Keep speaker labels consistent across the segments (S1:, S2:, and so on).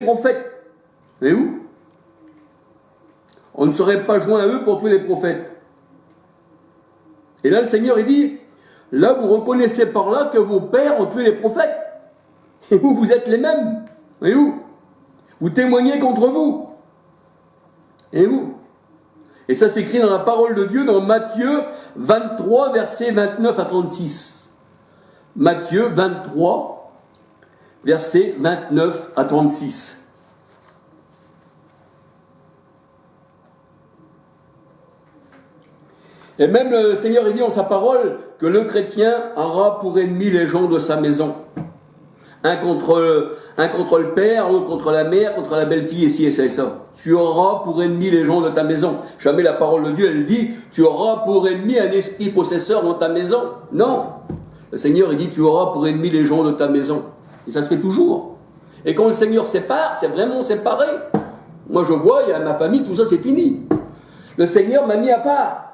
S1: prophètes. Mais où? On ne serait pas joint à eux pour tuer les prophètes. Et là, le Seigneur, il dit, là, vous reconnaissez par là que vos pères ont tué les prophètes. Et vous êtes les mêmes. Et vous témoignez contre vous. Et vous? Et ça s'écrit dans la parole de Dieu dans Matthieu 23, versets 29 à 36. Matthieu 23, versets 29 à 36. Et même le Seigneur il dit dans sa parole que le chrétien aura pour ennemi les gens de sa maison. Un contre le père, l'autre contre la mère, contre la belle-fille, et ci et ça et ça. Tu auras pour ennemi les gens de ta maison. Jamais la parole de Dieu, elle dit, tu auras pour ennemi un esprit possesseur dans ta maison. Non. Le Seigneur, il dit, tu auras pour ennemi les gens de ta maison. Et ça se fait toujours. Et quand le Seigneur sépare, c'est vraiment séparé. Moi, je vois, il y a ma famille, tout ça, c'est fini. Le Seigneur m'a mis à part.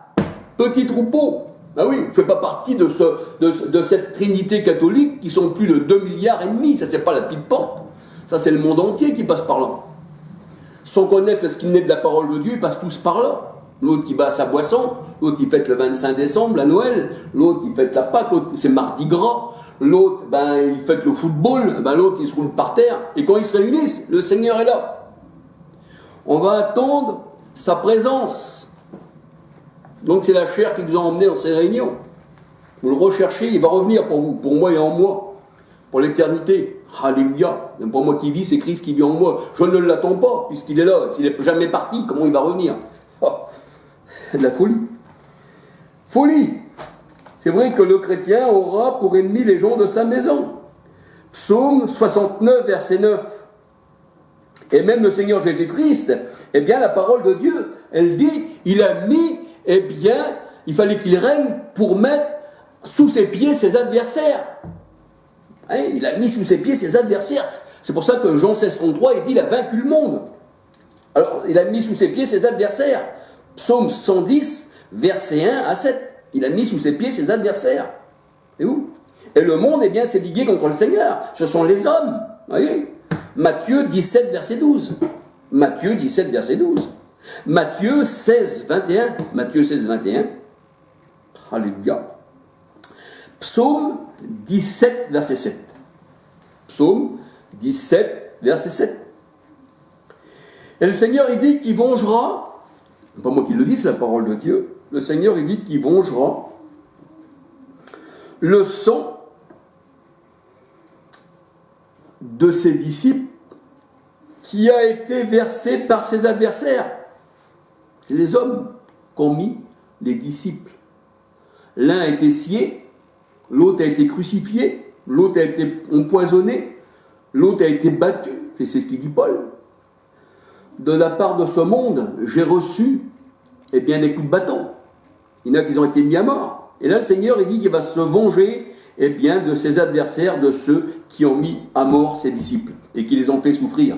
S1: Petit troupeau. Ah oui, je ne fais pas partie de cette trinité catholique qui sont plus de 2,5 milliards. Ça, c'est pas la petite porte. Ça, c'est le monde entier qui passe par là. Sans connaître ce qui naît de la parole de Dieu, ils passent tous par là. L'autre, il bat sa boisson. L'autre, il fête le 25 décembre, la Noël. L'autre, il fête la Pâque. L'autre, c'est Mardi Gras. L'autre, il fête le football. L'autre, il se roule par terre. Et quand ils se réunissent, le Seigneur est là. On va attendre sa présence. Donc c'est la chair qui vous a emmené dans ces réunions. Vous le recherchez, il va revenir pour vous, pour moi et en moi, pour l'éternité. Alléluia. Même pour moi qui vis, c'est Christ qui vit en moi. Je ne l'attends pas, puisqu'il est là. S'il n'est jamais parti, comment il va revenir? C'est de la folie. Folie. C'est vrai que le chrétien aura pour ennemi les gens de sa maison. Psaume 69, verset 9. Et même le Seigneur Jésus-Christ, eh bien la parole de Dieu, elle dit, il a mis, eh bien, il fallait qu'il règne pour mettre sous ses pieds ses adversaires. Hein, il a mis sous ses pieds ses adversaires. C'est pour ça que Jean 16, 33, il dit, il a vaincu le monde. Alors, il a mis sous ses pieds ses adversaires. Psaume 110, verset 1 à 7. Il a mis sous ses pieds ses adversaires. Et où? Et le monde, eh bien, s'est ligué contre le Seigneur. Ce sont les hommes. Vous voyez? Matthieu 17, verset 12. Matthieu 17, verset 12. Matthieu 16, 21. Matthieu 16, 21. Alléluia. Psaume 17, verset 7. Psaume 17, verset 7. Et le Seigneur, il dit qu'il vengera, pas moi qui le dis, c'est la parole de Dieu, le Seigneur, il dit qu'il vengera le sang de ses disciples qui a été versé par ses adversaires. C'est les hommes qu'ont mis les disciples. L'un a été scié, l'autre a été crucifié, l'autre a été empoisonné, l'autre a été battu, et c'est ce qu'il dit Paul. De la part de ce monde, j'ai reçu eh bien, des coups de bâton. Il y en a qui ont été mis à mort. Et là, le Seigneur, il dit qu'il va se venger eh bien, de ses adversaires, de ceux qui ont mis à mort ses disciples et qui les ont fait souffrir.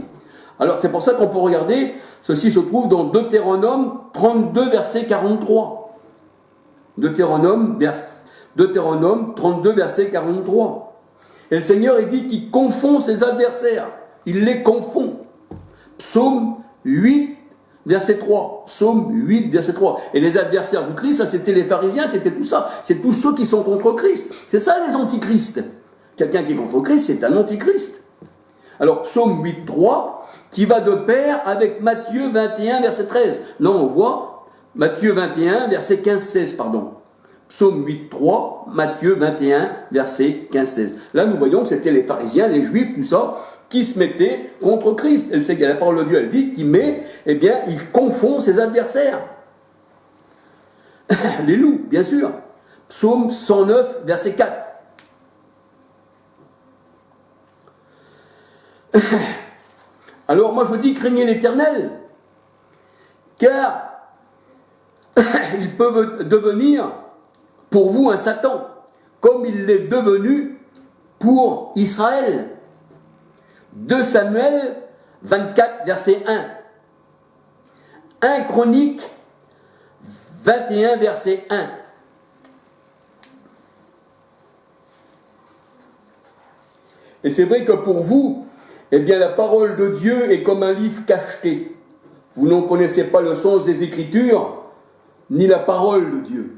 S1: Alors, c'est pour ça qu'on peut regarder, ceci se trouve dans Deutéronome 32, verset 43. Deutéronome 32, verset 43. Et le Seigneur, il dit qu'il confond ses adversaires. Il les confond. Psaume 8, verset 3. Psaume 8, verset 3. Et les adversaires du Christ, ça c'était les pharisiens, c'était tout ça. C'est tous ceux qui sont contre Christ. C'est ça les antichrists. Quelqu'un qui est contre Christ, c'est un antichrist. Alors, Psaume 8, 3, qui va de pair avec Matthieu 21, verset 13. Là, on voit Matthieu 21, verset 15-16, pardon. Psaume 8, 3, Matthieu 21, verset 15-16. Là, nous voyons que c'était les pharisiens, les juifs, tout ça, qui se mettaient contre Christ. Et c'est la parole de Dieu, elle dit qu'il met, eh bien, il confond ses adversaires. Les loups, bien sûr. Psaume 109, verset 4. Alors, moi, je dis, craignez l'Éternel, car il peut devenir pour vous un Satan, comme il l'est devenu pour Israël. 2 Samuel 24, verset 1. 1 Chronique 21, verset 1. Et c'est vrai que pour vous, Eh bien, la parole de Dieu est comme un livre cacheté. Vous n'en connaissez pas le sens des Écritures, ni la parole de Dieu.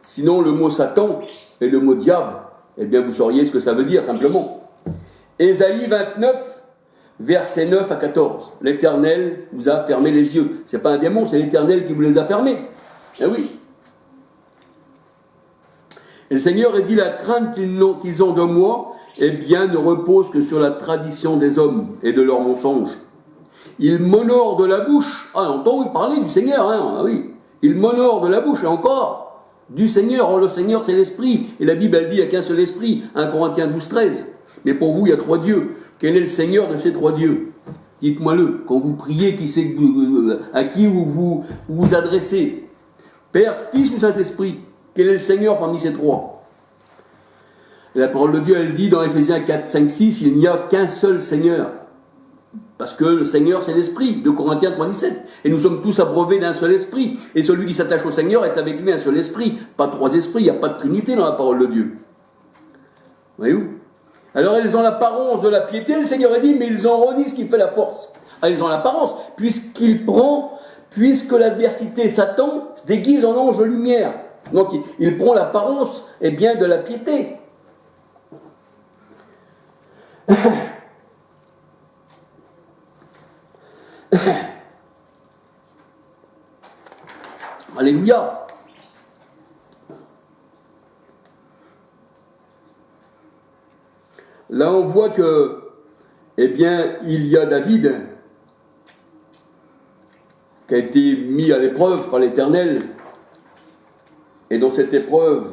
S1: Sinon, le mot Satan et le mot diable, eh bien, vous sauriez ce que ça veut dire, simplement. Ésaïe 29, versets 9 à 14. L'Éternel vous a fermé les yeux. Ce n'est pas un démon, c'est l'Éternel qui vous les a fermés. Eh oui. Et le Seigneur a dit, la crainte qu'ils ont de moi, eh bien, ne repose que sur la tradition des hommes et de leurs mensonges. Ils m'honorent de la bouche. Ah, on entend parler du Seigneur, hein, ah oui. Ils m'honorent de la bouche, et encore, du Seigneur. Oh, le Seigneur, c'est l'Esprit. Et la Bible, elle dit, il n'y a qu'un seul Esprit. 1 Corinthiens 12, 13. Mais pour vous, il y a 3 dieux. Quel est le Seigneur de ces 3 dieux? Dites-moi-le. Quand vous priez, à qui vous vous adressez? Père, Fils ou Saint-Esprit? Quel est le Seigneur parmi ces 3? Et la parole de Dieu, elle dit dans Éphésiens 4, 5, 6, il n'y a qu'un seul Seigneur. Parce que le Seigneur, c'est l'Esprit, de Corinthiens 3, 17. Et nous sommes tous abreuvés d'un seul Esprit. Et celui qui s'attache au Seigneur est avec lui un seul Esprit. Pas 3 esprits, il n'y a pas de Trinité dans la parole de Dieu. Voyez-vous? Alors ils ont l'apparence de la piété, le Seigneur a dit, mais ils ont renié ce qui fait la force. Ah, ils ont l'apparence, puisque l'adversité, Satan, se déguise en ange de lumière. Donc il prend l'apparence, eh bien, de la piété. Alléluia. Là, on voit que, eh bien, il y a David qui a été mis à l'épreuve par l'Éternel. Et dans cette épreuve,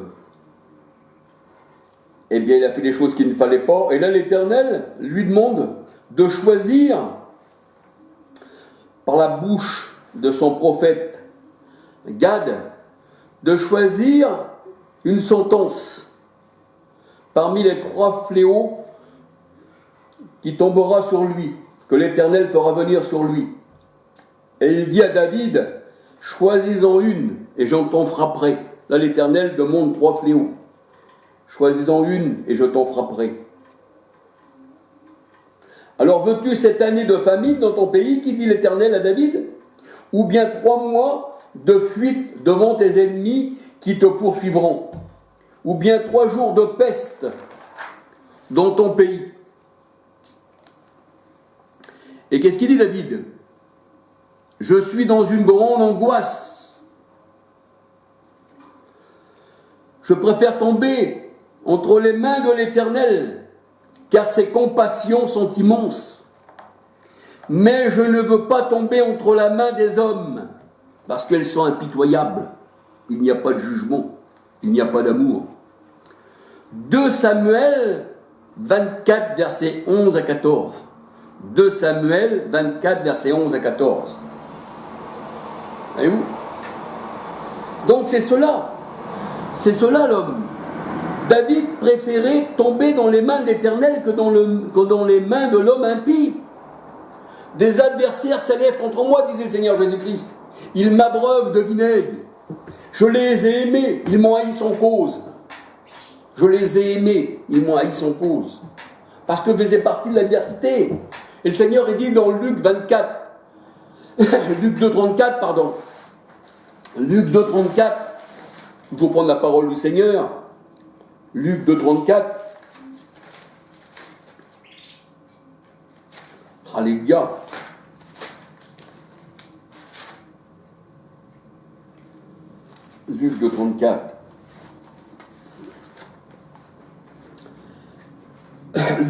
S1: eh bien, il a fait des choses qu'il ne fallait pas. Et là, l'Éternel lui demande de choisir, par la bouche de son prophète Gad, de choisir une sentence parmi les 3 fléaux qui tombera sur lui, que l'Éternel fera venir sur lui. Et il dit à David, choisis-en une, et je t'en frapperai. Là, l'Éternel demande 3 fléaux. Choisis-en une, et je t'en frapperai. Alors, veux-tu cette année de famine dans ton pays, qui dit l'Éternel à David? Ou bien 3 mois de fuite devant tes ennemis qui te poursuivront? Ou bien 3 jours de peste dans ton pays? Et qu'est-ce qu'il dit David? Je suis dans une grande angoisse. Je préfère tomber entre les mains de l'Éternel, car ses compassions sont immenses. Mais je ne veux pas tomber entre la main des hommes, parce qu'elles sont impitoyables. Il n'y a pas de jugement, il n'y a pas d'amour. 2 Samuel 24, versets 11 à 14. 2 Samuel 24, versets 11 à 14. Voyez-vous? Donc c'est cela l'homme. David préférait tomber dans les mains de l'Éternel que dans les mains de l'homme impie. Des adversaires s'élèvent contre moi, disait le Seigneur Jésus-Christ. Ils m'abreuvent de vinaigre. Je les ai aimés, ils m'ont haï sans cause. Je les ai aimés, ils m'ont haï sans cause. Parce que je faisais partie de l'adversité. Et le Seigneur est dit dans Luc 24, Luc 2,34, pardon. Luc 2,34, il faut prendre la parole du Seigneur. Luc 2,34. Alléluia. Luc 2,34.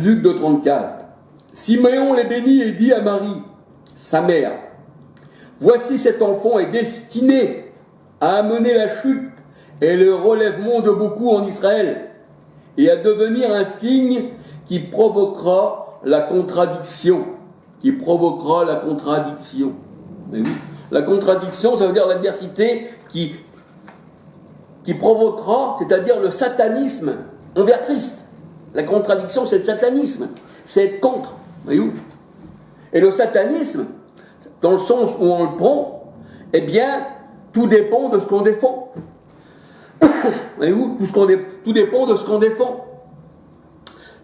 S1: Luc 2,34. Siméon les bénit et dit à Marie, sa mère, voici cet enfant est destiné à amener la chute et le relèvement de beaucoup en Israël, et à devenir un signe qui provoquera la contradiction. Qui provoquera la contradiction. La contradiction, ça veut dire l'adversité qui provoquera, c'est-à-dire le satanisme envers Christ. La contradiction, c'est le satanisme. C'est être contre. Voyez-vous? Et le satanisme, dans le sens où on le prend, eh bien, tout dépend de ce qu'on défend. Voyez-vous? Tout dépend de ce qu'on défend.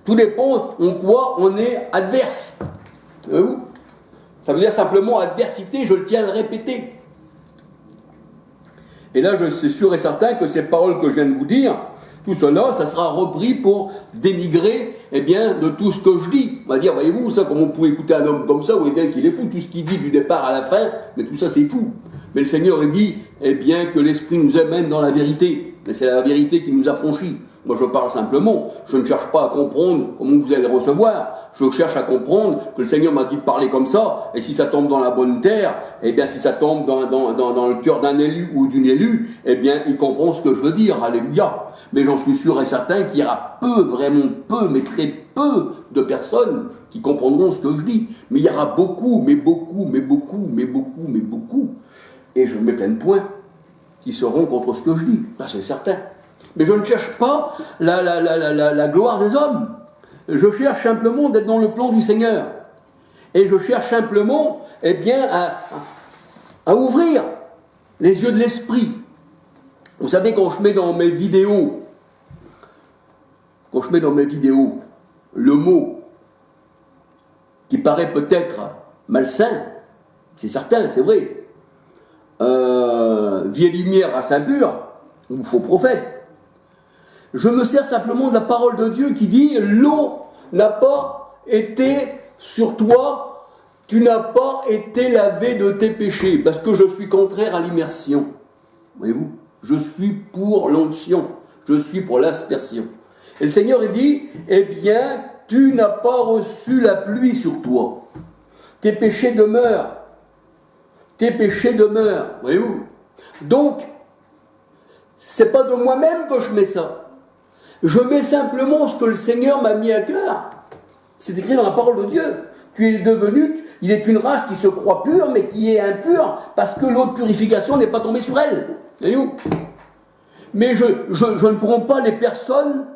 S1: Tout dépend en quoi on est adverse. Voyez-vous? Ça veut dire simplement adversité, je le tiens à le répéter. Et là, je suis sûr et certain que ces paroles que je viens de vous dire, tout cela, ça sera repris pour dénigrer, eh bien, de tout ce que je dis. On va dire, voyez-vous, ça, comment vous pouvez écouter un homme comme ça, vous voyez bien qu'il est fou, tout ce qu'il dit du départ à la fin, mais tout ça, c'est fou. Mais le Seigneur, il dit, eh bien, que l'Esprit nous amène dans la vérité. Mais c'est la vérité qui nous affranchit. Moi, je parle simplement. Je ne cherche pas à comprendre comment vous allez recevoir. Je cherche à comprendre que le Seigneur m'a dit de parler comme ça. Et si ça tombe dans la bonne terre, eh bien, si ça tombe dans le cœur d'un élu ou d'une élue, eh bien, il comprend ce que je veux dire. Alléluia. Mais j'en suis sûr et certain qu'il y aura vraiment peu, mais très peu de personnes qui comprendront ce que je dis. Mais il y aura beaucoup, et je mets plein de points, qui seront contre ce que je dis. Là, c'est certain. Mais je ne cherche pas la gloire des hommes. Je cherche simplement d'être dans le plan du Seigneur. Et je cherche simplement, eh bien, à ouvrir les yeux de l'esprit. Vous savez, quand je mets dans mes vidéos, le mot qui paraît peut-être malsain, c'est certain, c'est vrai, vieille lumière à Saint-Pur, ou faux prophète, je me sers simplement de la parole de Dieu qui dit « L'eau n'a pas été sur toi, tu n'as pas été lavé de tes péchés, parce que je suis contraire à l'immersion. » Voyez-vous, je suis pour l'onction, je suis pour l'aspersion. Et le Seigneur il dit « Eh bien, tu n'as pas reçu la pluie sur toi. Tes péchés demeurent. Tes péchés demeurent. » Voyez-vous. Donc, c'est pas de moi-même que je mets ça. Je mets simplement ce que le Seigneur m'a mis à cœur. C'est écrit dans la parole de Dieu. Il est une race qui se croit pure, mais qui est impure, parce que l'eau de purification n'est pas tombée sur elle. Voyez-vous. Mais je ne prends pas les personnes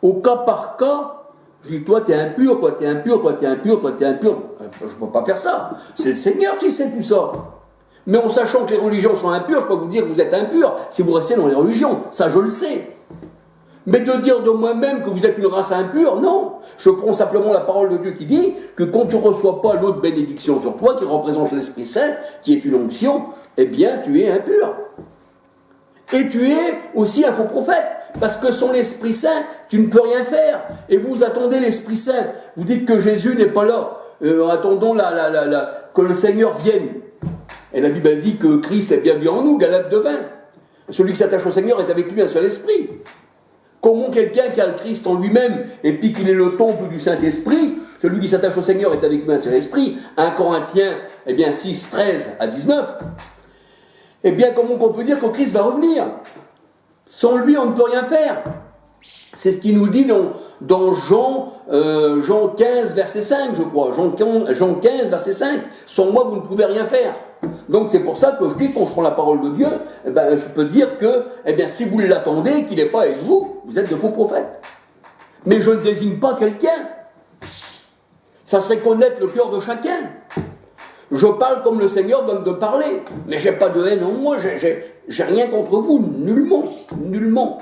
S1: au cas par cas. Je dis, toi, t'es impur, toi, t'es impur, toi, t'es impur, toi, t'es impur. Je ne peux pas faire ça. C'est le Seigneur qui sait tout ça. Mais en sachant que les religions sont impures, je peux vous dire que vous êtes impur si vous restez dans les religions. Ça, je le sais. Mais de dire de moi-même que vous êtes une race impure, non. Je prends simplement la parole de Dieu qui dit que quand tu ne reçois pas l'eau de bénédiction sur toi, qui représente l'Esprit Saint, qui est une onction, eh bien, tu es impur. Et tu es aussi un faux prophète. Parce que sans l'Esprit Saint, tu ne peux rien faire. Et vous attendez l'Esprit Saint. Vous dites que Jésus n'est pas là. Attendons que le Seigneur vienne. Et la Bible dit que Christ est bien vu en nous, Galates 2:20. Celui qui s'attache au Seigneur est avec lui un seul esprit. Comment quelqu'un qui a le Christ en lui-même, et puis qu'il est le temple du Saint-Esprit, celui qui s'attache au Seigneur est avec lui un seul esprit, 1 Corinthiens, 6, 13 à 19, eh bien, comment on peut dire que Christ va revenir? Sans lui, on ne peut rien faire. C'est ce qu'il nous dit dans Jean 15, verset 5, je crois. Jean 15, verset 5. Sans moi, vous ne pouvez rien faire. Donc c'est pour ça que je dis, quand je prends la parole de Dieu, je peux dire que, si vous l'attendez, qu'il n'est pas avec vous, vous êtes de faux prophètes. Mais je ne désigne pas quelqu'un. Ça serait connaître le cœur de chacun. Je parle comme le Seigneur donne de parler. Mais j'ai pas de haine en moi, j'ai rien contre vous, nullement, nullement.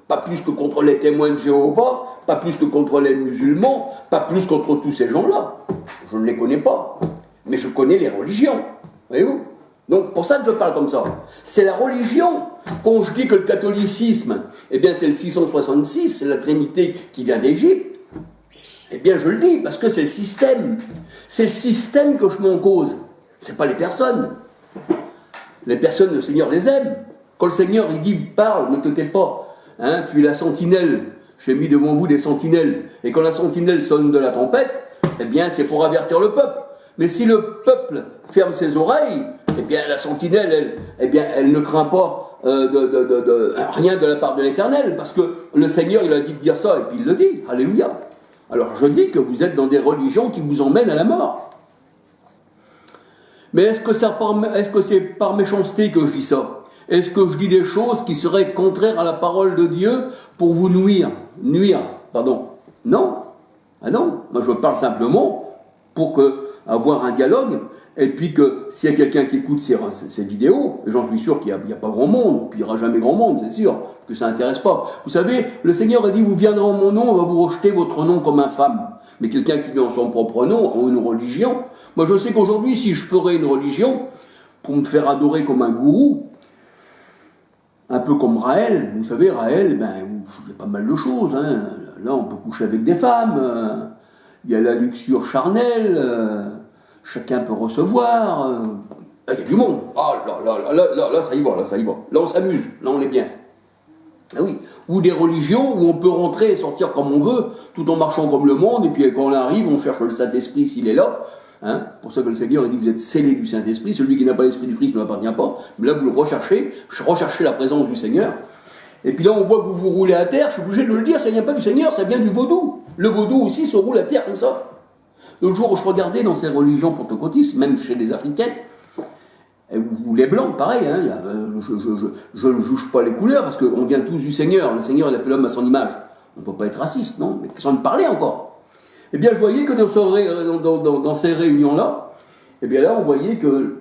S1: Pas plus que contre les témoins de Jéhovah, pas plus que contre les musulmans, pas plus contre tous ces gens-là. Je ne les connais pas. Mais je connais les religions. Voyez-vous? Donc, pour ça que je parle comme ça. C'est la religion. Quand je dis que le catholicisme, c'est le 666, c'est la Trinité qui vient d'Égypte, je le dis, parce que c'est le système. C'est le système que je mets en cause. C'est pas les personnes. Les personnes, le Seigneur les aime. Quand le Seigneur, il dit, parle, ne te tais pas. Tu es la sentinelle. J'ai mis devant vous des sentinelles. Et quand la sentinelle sonne de la trompette, c'est pour avertir le peuple. Mais si le peuple ferme ses oreilles, la sentinelle, elle ne craint pas rien de la part de l'Éternel, parce que le Seigneur, il a dit de dire ça, et puis il le dit. Alléluia. Alors je dis que vous êtes dans des religions qui vous emmènent à la mort. Mais est-ce que c'est par méchanceté que je dis ça? Est-ce que je dis des choses qui seraient contraires à la parole de Dieu pour vous nuire? Non. Ah non. Moi je parle simplement pour avoir un dialogue, et puis que s'il y a quelqu'un qui écoute ces vidéos, et j'en suis sûr qu'il n'y a pas grand monde, puis il n'y aura jamais grand monde, c'est sûr, parce que ça n'intéresse pas. Vous savez, le Seigneur a dit, vous viendrez en mon nom, on va vous rejeter votre nom comme infâme. mais quelqu'un qui met en son propre nom, en une religion. Moi je sais qu'aujourd'hui, si je ferais une religion, pour me faire adorer comme un gourou, un peu comme Raël, vous savez, Raël, il y a pas mal de choses, hein. Là on peut coucher avec des femmes, il y a la luxure charnelle, chacun peut recevoir, là il y a du monde, là ça y va, là on s'amuse, là on est bien. Ah oui. Ou des religions où on peut rentrer et sortir comme on veut, tout en marchant comme le monde, et puis quand on arrive, on cherche le Saint-Esprit s'il est là. Hein, pour ça que le Seigneur dit que vous êtes scellés du Saint-Esprit, celui qui n'a pas l'Esprit du Christ ne m'appartient pas, mais là vous le recherchez la présence du Seigneur. Et puis là on voit que vous vous roulez à terre, je suis obligé de le dire, ça vient pas du Seigneur, ça vient du vaudou. Le vaudou aussi se roule à terre comme ça. Le jour où je regardais dans ces religions pentecôtistes, même chez les Africains, ou les Blancs, pareil, hein, je ne juge pas les couleurs, parce qu'on vient tous du Seigneur. Le Seigneur, il a fait l'homme à son image. On ne peut pas être raciste, non, mais sans parler encore. Eh bien, je voyais que dans ces réunions-là, eh bien là, on voyait que,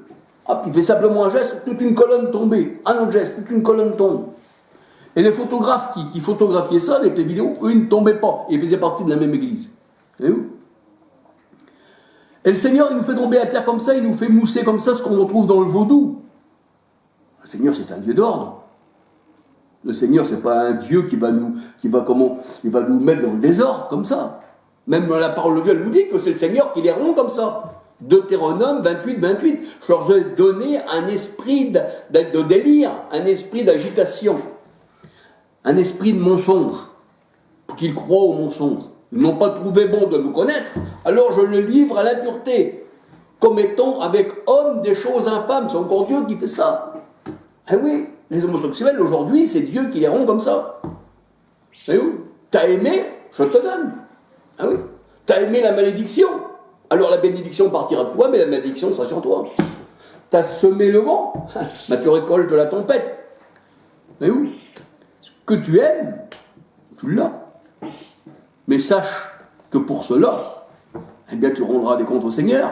S1: hop, il fait simplement un geste, toute une colonne tombait. Un autre geste, toute une colonne tombe. Et les photographes qui photographiaient ça avec les vidéos, eux, ils ne tombaient pas. Ils faisaient partie de la même église. Vous voyez où? Et le Seigneur, il nous fait tomber à terre comme ça, il nous fait mousser comme ça ce qu'on retrouve dans le vaudou. Le Seigneur, c'est un Dieu d'ordre. Le Seigneur, c'est pas un Dieu qui va nous mettre dans le désordre comme ça. Même dans la parole de Dieu, elle nous dit que c'est le Seigneur qui les rend comme ça. Deutéronome 28, 28. Je leur ai donné un esprit de délire, un esprit d'agitation, un esprit de mensonge, pour qu'ils croient au mensonge. Ils n'ont pas trouvé bon de me connaître, alors je le livre à l'impureté, commettant avec homme des choses infâmes. C'est encore Dieu qui fait ça. Ah oui, les homosexuels aujourd'hui, c'est Dieu qui les rend comme ça. Ah oui, t'as aimé, je te donne. Ah oui, t'as aimé la malédiction, alors la bénédiction partira de toi, mais la malédiction sera sur toi. T'as semé le vent, tu récoltes la tempête. Ah oui, ce que tu aimes, tu l'as. Mais sache que pour cela, eh bien, tu rendras des comptes au Seigneur.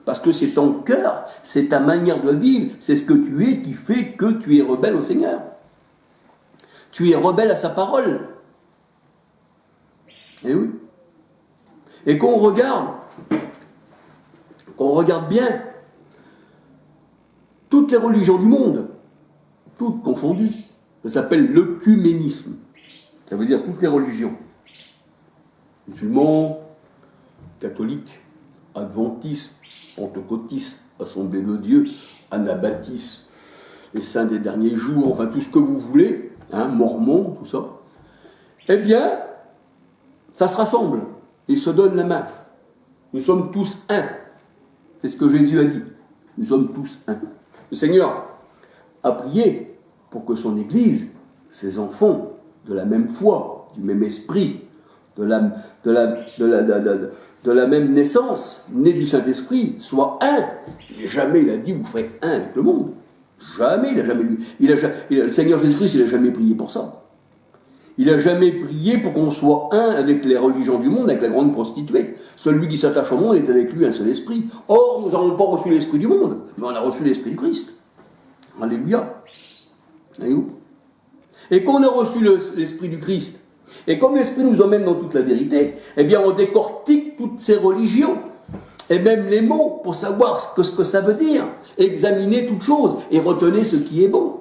S1: Parce que c'est ton cœur, c'est ta manière de vivre, c'est ce que tu es qui fait que tu es rebelle au Seigneur. Tu es rebelle à sa parole. Eh oui. Et qu'on regarde bien toutes les religions du monde, toutes confondues, ça s'appelle l'œcuménisme. Ça veut dire toutes les religions. Musulmans, catholiques, adventistes, pentecôtistes, Assemblée de Dieu, anabaptistes, les saints des derniers jours, enfin tout ce que vous voulez, hein, mormons, tout ça, eh bien, ça se rassemble, ils se donnent la main. Nous sommes tous un. C'est ce que Jésus a dit. Nous sommes tous un. Le Seigneur a prié pour que son Église, ses enfants, de la même foi, du même esprit, de la même naissance, nés du Saint-Esprit, soient un. Mais jamais il a dit, vous ferez un avec le monde. Jamais, il n'a jamais lu. Le Seigneur Jésus-Christ, il n'a jamais prié pour ça. Il n'a jamais prié pour qu'on soit un avec les religions du monde, avec la grande prostituée. Celui qui s'attache au monde est avec lui un seul esprit. Or, nous n'avons pas reçu l'esprit du monde, mais on a reçu l'esprit du Christ. Alléluia. Voyez-vous ? Et quand on a reçu l'esprit du Christ, et comme l'esprit nous emmène dans toute la vérité, eh bien on décortique toutes ces religions, et même les mots, pour savoir ce que ça veut dire. Examiner toutes choses, et retenez ce qui est bon.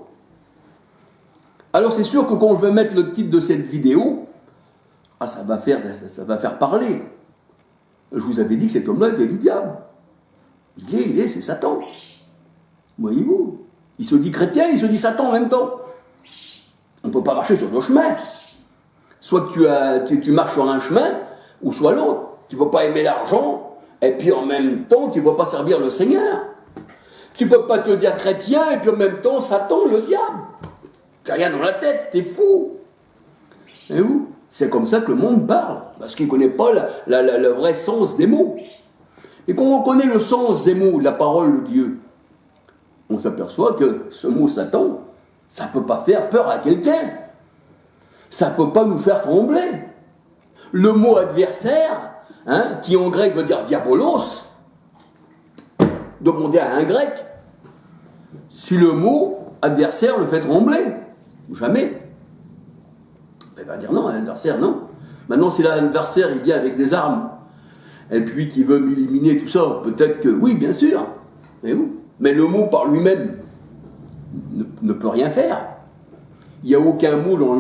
S1: Alors c'est sûr que quand je vais mettre le titre de cette vidéo, ça va faire parler. Je vous avais dit que cet homme-là était du diable. C'est Satan. Voyez-vous, il se dit chrétien, il se dit Satan en même temps. On ne peut pas marcher sur deux chemins. Soit que tu marches sur un chemin, ou soit l'autre. Tu ne peux pas aimer l'argent, et puis en même temps, tu ne peux pas servir le Seigneur. Tu ne peux pas te dire chrétien, et puis en même temps, Satan, le diable. T'as rien dans la tête, t'es fou. Et où? C'est comme ça que le monde parle, parce qu'il ne connaît pas le vrai sens des mots. Et quand on connaît le sens des mots, la parole de Dieu, on s'aperçoit que ce mot Satan, ça ne peut pas faire peur à quelqu'un. Ça ne peut pas nous faire trembler. Le mot adversaire, hein, qui en grec veut dire diabolos, demandez à un grec si le mot adversaire le fait trembler. Jamais. Il va dire non, l'adversaire, non. Maintenant, si l'adversaire il vient avec des armes, et puis qui veut m'éliminer, tout ça, peut-être que oui, bien sûr. Voyez-vous. Mais le mot par lui-même ne peut rien faire. Il n'y a aucun mot dans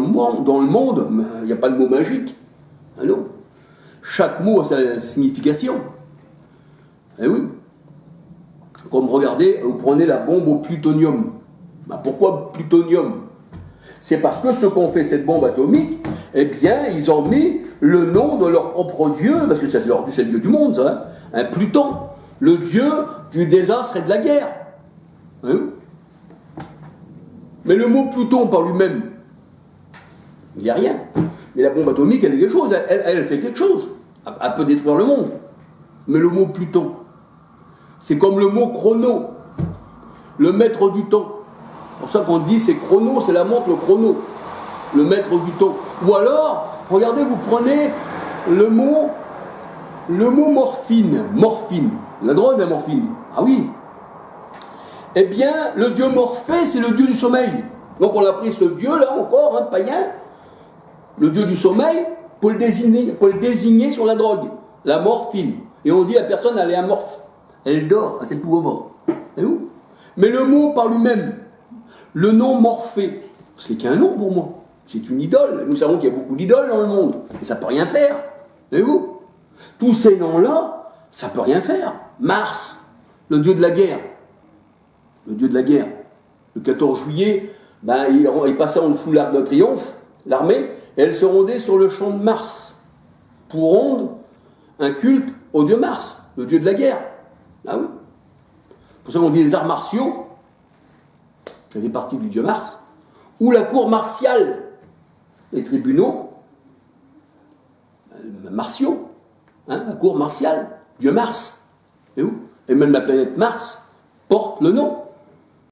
S1: le monde, il n'y a pas de mot magique. Ah non. Chaque mot a sa signification. Eh oui. Comme regardez, vous prenez la bombe au plutonium. Ben pourquoi plutonium? C'est parce que ceux qui ont fait cette bombe atomique, eh bien, ils ont mis le nom de leur propre dieu, parce que c'est le dieu du monde, ça, hein, Pluton, le dieu du désastre et de la guerre. Hein? Mais le mot Pluton par lui-même, il n'y a rien. Mais la bombe atomique, elle est quelque chose, elle fait quelque chose. Elle peut détruire le monde. Mais le mot Pluton, c'est comme le mot chrono, le maître du temps. C'est pour ça qu'on dit c'est chrono, c'est la montre, le chrono, le maître du temps. Ou alors, regardez, vous prenez le mot morphine, la drogue de la morphine. Ah oui. Eh bien, le dieu Morphée, c'est le dieu du sommeil. Donc on a pris ce dieu-là encore, païen, le dieu du sommeil, pour le désigner sur la drogue, la morphine. Et on dit à la personne, elle est amorphe, elle dort, c'est pauvre. Mais le mot par lui-même, le nom Morphée, c'est qu'un nom pour moi. C'est une idole. Nous savons qu'il y a beaucoup d'idoles dans le monde. Et ça ne peut rien faire. Voyez-vous? Tous ces noms-là, ça ne peut rien faire. Mars, le dieu de la guerre. Le dieu de la guerre. Le 14 juillet, il passait en dessous de l'Arc de Triomphe, l'armée, et elle se rendait sur le champ de Mars pour rendre un culte au dieu Mars, le dieu de la guerre. Ah oui. Pour ça qu'on dit les arts martiaux, ça fait partie du dieu Mars, ou la cour martiale, les tribunaux martiaux, la cour martiale, dieu Mars. Et même la planète Mars porte le nom.